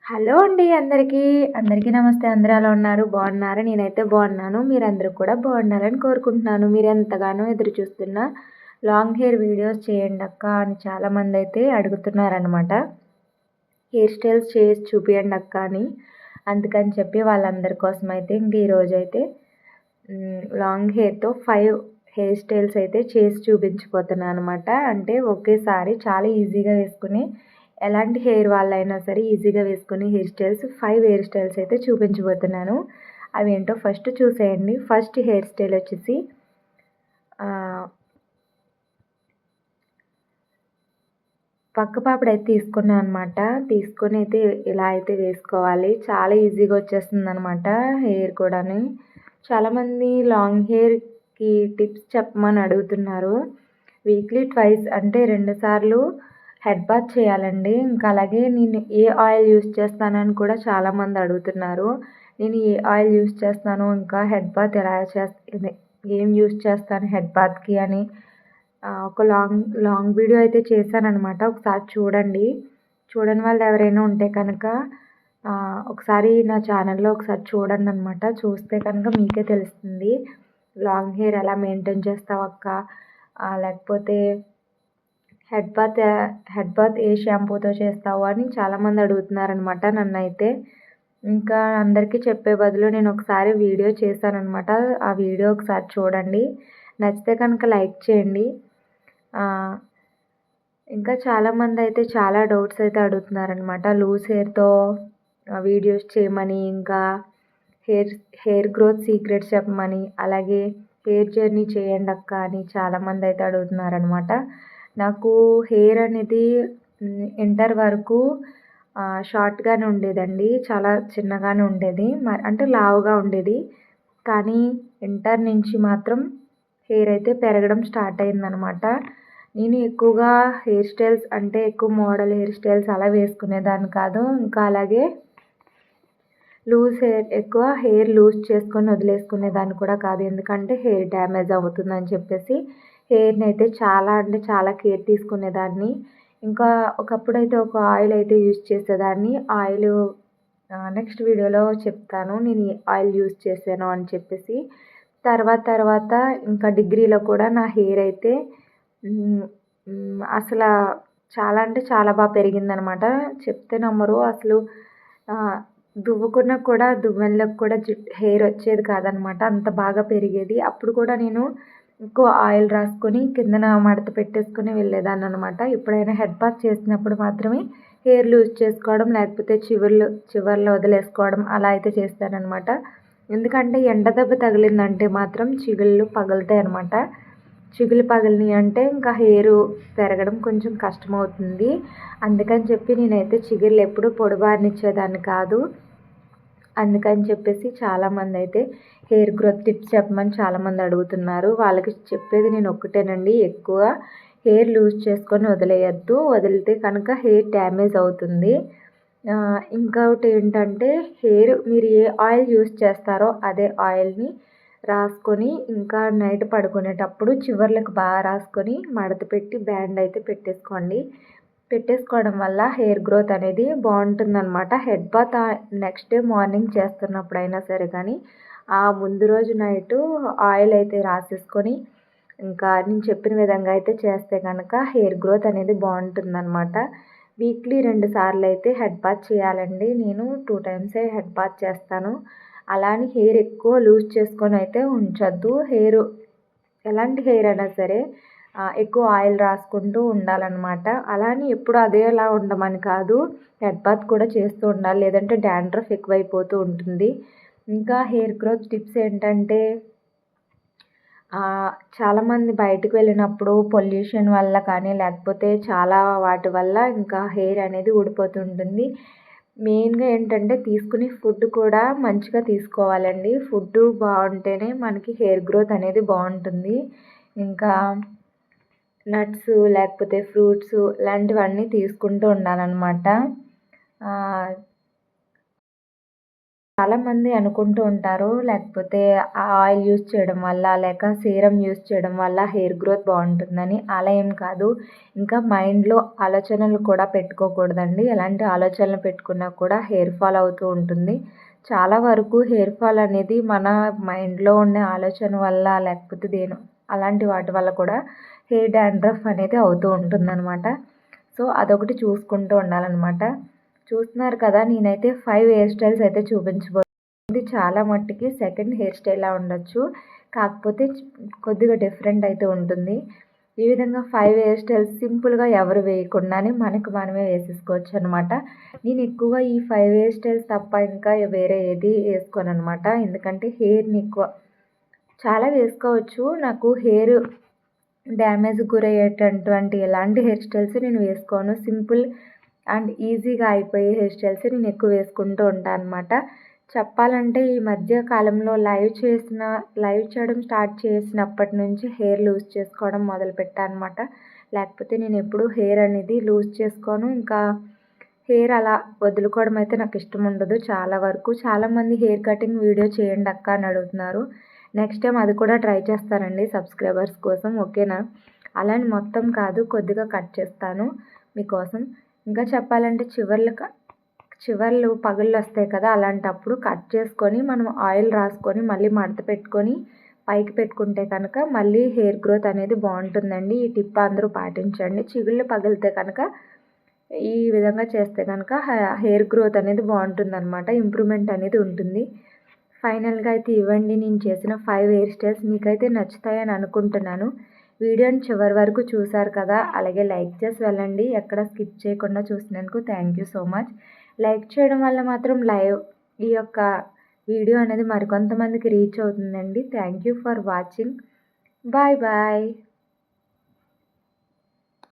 Hello అండి అందరికీ. అందరికీ నమస్తే. అందరూ ఎలా ఉన్నారు? బాగున్నారా? నేనైతే బాగున్నాను. మీరందరూ కూడా బాగుండాలని కోరుకుంటున్నాను. మీరు ఎంతగానో ఎదురు చూస్తున్న లాంగ్ హెయిర్ వీడియోస్ చేయండక్కా అని చాలామందైతే అడుగుతున్నారనమాట. హెయిర్ స్టైల్స్ చేసి చూపియండి అక్క అని. అందుకని చెప్పి వాళ్ళందరి కోసం అయితే ఇంక ఈరోజైతే లాంగ్ హెయిర్‌తో 5 హెయిర్ స్టైల్స్ అయితే చేసి చూపించబోతున్నాను అనమాట. అంటే ఒకేసారి చాలా ఈజీగా వేసుకుని ఎలాంటి హెయిర్ వాళ్ళైనా సరే ఈజీగా వేసుకునే హెయిర్ స్టైల్స్ 5 హెయిర్ స్టైల్స్ అయితే చూపించబోతున్నాను. అవేంటో ఫస్ట్ చూసేయండి. ఫస్ట్ హెయిర్ స్టైల్ వచ్చేసి పక్కపాపుడైతే తీసుకున్నాను అనమాట. తీసుకొని అయితే ఇలా అయితే వేసుకోవాలి. చాలా ఈజీగా వచ్చేస్తుందనమాట హెయిర్ కూడాని. చాలామంది లాంగ్ హెయిర్‌కి టిప్స్ చెప్పమని అడుగుతున్నారు. వీక్లీ ట్వైస్ అంటే 2 సార్లు హెడ్ బాత్ చేయాలండి. ఇంకా అలాగే నేను ఏ ఆయిల్ యూజ్ చేస్తానని కూడా చాలామంది అడుగుతున్నారు. నేను ఏ ఆయిల్ యూజ్ చేస్తాను, ఇంకా హెడ్ బాత్ ఎలా ఏం యూజ్ చేస్తాను హెడ్ బాత్‌కి అని ఒక లాంగ్ వీడియో అయితే చేశాననమాట. ఒకసారి చూడండి. చూడని వాళ్ళు ఎవరైనా ఉంటే కనుక ఒకసారి నా ఛానల్‌లో ఒకసారి చూడండనమాట. చూస్తే కనుక మీకే తెలుస్తుంది. లాంగ్ హెయిర్ ఎలా మెయింటైన్ చేస్తావక్క? లేకపోతే హెడ్ బాత్ ఏ షాంపూతో చేస్తావు అని చాలామంది అడుగుతున్నారనమాట నన్నైతే. ఇంకా అందరికీ చెప్పే బదులు నేను ఒకసారి వీడియో చేశాననమాట. ఆ వీడియో ఒకసారి చూడండి. నచ్చితే కనుక లైక్ చేయండి. ఇంకా చాలామంది అయితే చాలా డౌట్స్ అయితే అడుగుతున్నారనమాట. లూజ్ హెయిర్‌తో వీడియోస్ చేయమని, ఇంకా హెయిర్ గ్రోత్ సీక్రెట్స్ చెప్పమని, అలాగే హెయిర్ జర్నీ చేయండి అక్క అని చాలామంది అయితే అడుగుతున్నారనమాట. నాకు హెయిర్ అనేది ఇంటర్ వరకు షార్ట్‌గానే ఉండేదండి. చాలా చిన్నగానే ఉండేది. అంటే లావుగా ఉండేది. కానీ ఇంటర్ నుంచి మాత్రం హెయిర్ అయితే పెరగడం స్టార్ట్ అయిందనమాట. నేను ఎక్కువగా హెయిర్ స్టైల్స్ అంటే ఎక్కువ మోడల్ హెయిర్ స్టైల్స్ అలా వేసుకునేదాన్ని కాదు. ఇంకా అలాగే ఎక్కువ హెయిర్ లూజ్ చేసుకొని వదిలేసుకునేదాన్ని కూడా కాదు. ఎందుకంటే హెయిర్ డ్యామేజ్ అవుతుందని చెప్పేసి హెయిర్‌ని అయితే చాలా అంటే చాలా కేర్ తీసుకునేదాన్ని. ఇంకా ఒకప్పుడైతే ఒక ఆయిల్ అయితే యూజ్ చేసేదాన్ని. నెక్స్ట్ వీడియోలో చెప్తాను నేను ఏ ఆయిల్ యూజ్ చేశాను అని చెప్పేసి. తర్వాత ఇంకా డిగ్రీలో కూడా నా హెయిర్ అయితే అసల చాలా అంటే చాలా పెరిగిందనమాట. చెప్తే నమ్మరు. అసలు దువ్వుకున్నా కూడా దువ్వెనలోకి కూడా హెయిర్ వచ్చేది కాదనమాట. అంత బాగా పెరిగేది. అప్పుడు కూడా నేను ఎక్కువ ఆయిల్ రాసుకొని కిందన మడత పెట్టేసుకొని వెళ్ళేదాన్ననమాట. ఎప్పుడైనా హెడ్ బాత్ చేసినప్పుడు మాత్రమే హెయిర్ లూజ్ చేసుకోవడం, లేకపోతే చివర్లో వదిలేసుకోవడం అలా అయితే చేస్తాననమాట. ఎందుకంటే ఎండ దెబ్బ తగిలిందంటే మాత్రం చిగుళ్ళు పగులుతాయనమాట. చిగుళ్ళు పగిలినాయి అంటే ఇంకా హెయిర్ పెరగడం కొంచెం కష్టమవుతుంది. అందుకని చెప్పి నేనైతే చిగుళ్ళు ఎప్పుడూ పొడిబారనిచ్చేదాన్ని కాదు. అందుకని చెప్పేసి చాలామంది అయితే హెయిర్ గ్రోత్ టిప్స్ చెప్పమని చాలామంది అడుగుతున్నారు. వాళ్ళకి చెప్పేది నేను ఒక్కటేనండి. ఎక్కువ హెయిర్ లూజ్ చేసుకొని వదిలేయద్దు. వదిలితే కనుక హెయిర్ డ్యామేజ్ అవుతుంది. ఇంకొకటి ఏంటంటే మీరు ఏ ఆయిల్ యూజ్ చేస్తారో అదే ఆయిల్ని రాసుకొని ఇంకా నైట్ పడుకునేటప్పుడు చివర్లకు బాగా రాసుకొని మడత పెట్టి బ్యాండ్ అయితే పెట్టేసుకోవడం వల్ల హెయిర్ గ్రోత్ అనేది బాగుంటుందన్నమాట. Head bath next day morning చేస్తున్నప్పుడైనా సరే కానీ ముందు రోజు నైటు ఆయిల్ అయితే రాసేసుకొని ఇంకా నేను చెప్పిన విధంగా అయితే చేస్తే కనుక హెయిర్ గ్రోత్ అనేది బాగుంటుందన్నమాట. వీక్లీ 2 సార్లు అయితే హెడ్ బాత్ చేయాలండి. నేను 2 టైమ్సే హెడ్ బాత్ చేస్తాను. అలా అని హెయిర్ ఎక్కువ లూజ్ చేసుకొని అయితే ఉంచొద్దు. ఎలాంటి హెయిర్ అయినా సరే ఎక్కువ ఆయిల్ రాసుకుంటూ ఉండాలన్నమాట. అలా అని ఎప్పుడు అదేలా ఉండమని కాదు. హెడ్ బాత్ కూడా చేస్తూ ఉండాలి. లేదంటే డాండ్రఫ్ ఎక్కువైపోతూ ఉంటుంది. ఇంకా హెయిర్ గ్రోత్ టిప్స్ ఏంటంటే చాలామంది బయటకు వెళ్ళినప్పుడు పొల్యూషన్ వల్ల కానీ, లేకపోతే చాలా వాటి వల్ల ఇంకా హెయిర్ అనేది ఊడిపోతుంటుంది. మెయిన్‌గా ఏంటంటే తీసుకునే ఫుడ్ కూడా మంచిగా తీసుకోవాలండి. ఫుడ్డు బాగుంటేనే మనకి హెయిర్ గ్రోత్ అనేది బాగుంటుంది. ఇంకా నట్స్ లేకపోతే ఫ్రూట్స్ ఇలాంటివన్నీ తీసుకుంటూ ఉండాలన్నమాట. చాలామంది అనుకుంటూ ఉంటారు లేకపోతే ఆ ఆయిల్ యూజ్ చేయడం వల్ల లేక సీరం యూజ్ చేయడం వల్ల హెయిర్ గ్రోత్ బాగుంటుందని. అలా ఏం కాదు. ఇంకా మైండ్‌లో ఆలోచనలు కూడా పెట్టుకోకూడదండి. ఎలాంటి ఆలోచనలు పెట్టుకున్నా కూడా హెయిర్ ఫాల్ అవుతూ ఉంటుంది. చాలా వరకు హెయిర్ ఫాల్ అనేది మన మైండ్‌లో ఉండే ఆలోచన వల్ల లేకపోతే అలాంటి వాటి వల్ల కూడా హెయిర్ డాండ్రఫ్ అనేది అవుతూ ఉంటుందన్నమాట. సో అదొకటి చూసుకుంటూ ఉండాలన్నమాట. చూస్తున్నారు కదా, నేనైతే 5 హెయిర్ స్టైల్స్ అయితే ఇది చాలా మట్టుకి సెకండ్ హెయిర్ స్టైల్‌లా ఉండొచ్చు. కాకపోతే కొద్దిగా డిఫరెంట్ అయితే ఉంటుంది. ఈ విధంగా 5 హెయిర్ స్టైల్స్ సింపుల్‌గా ఎవరు వేయకుండానే మనకు మనమే వేసేసుకోవచ్చనమాట. నేను ఎక్కువగా ఈ 5 హెయిర్ స్టైల్స్ తప్ప ఇంకా వేరే ఏది వేసుకోననమాట. ఎందుకంటే హెయిర్‌ని చాలా వేసుకోవచ్చు. నాకు హెయిర్ డ్యామేజ్‌కి గురయ్యేటటువంటి ఎలాంటి హెయిర్ స్టైల్స్ నేను వేసుకోను. సింపుల్ అండ్ ఈజీగా అయిపోయే హెయిర్ స్టైల్స్ నేను ఎక్కువ వేసుకుంటూ ఉంటాను అనమాట. చెప్పాలంటే ఈ మధ్య కాలంలో లైవ్ చేయడం స్టార్ట్ చేసినప్పటి నుంచి హెయిర్ లూజ్ చేసుకోవడం మొదలుపెట్టాను అనమాట. లేకపోతే నేను ఎప్పుడూ హెయిర్ అనేది లూజ్ చేసుకోను. ఇంకా హెయిర్ అలా వదులుకోవడం అయితే నాకు ఇష్టం ఉండదు చాలా వరకు. చాలామంది హెయిర్ కటింగ్ వీడియో చేయండి అక్క అని అడుగుతున్నారు. నెక్స్ట్ టైం అది కూడా ట్రై చేస్తానండి సబ్స్క్రైబర్స్ కోసం, ఓకేనా? అలా అని మొత్తం కాదు, కొద్దిగా కట్ చేస్తాను మీకోసం. ఇంకా చెప్పాలంటే చివర్లు పగుళ్ళు వస్తాయి కదా, అలాంటప్పుడు కట్ చేసుకొని మనం ఆయిల్ రాసుకొని మళ్ళీ మడత పెట్టుకొని పైకి పెట్టుకుంటే కనుక మళ్ళీ హెయిర్ గ్రోత్ అనేది బాగుంటుందండి. ఈ టిప్ అందరూ పాటించండి. చిగుళ్ళు పగిలితే కనుక ఈ విధంగా చేస్తే కనుక హెయిర్ గ్రోత్ అనేది బాగుంటుందన్నమాట. ఇంప్రూవ్మెంట్ అనేది ఉంటుంది. ఫైనల్గా అయితే ఇవ్వండి నేను చేసిన 5 హెయిర్ స్టైల్స్ మీకైతే నచ్చుతాయని అనుకుంటున్నాను. వీడియోని చివరి వరకు చూసారు కదా, అలాగే లైక్ చేసి వెళ్ళండి. ఎక్కడ స్కిప్ చేయకుండా చూసినందుకు thank you so much. Like చేయడం వల్ల మాత్రం ఈ యొక్క వీడియో అనేది మరికొంతమందికి రీచ్ అవుతుందండి. Thank you for watching. Bye bye.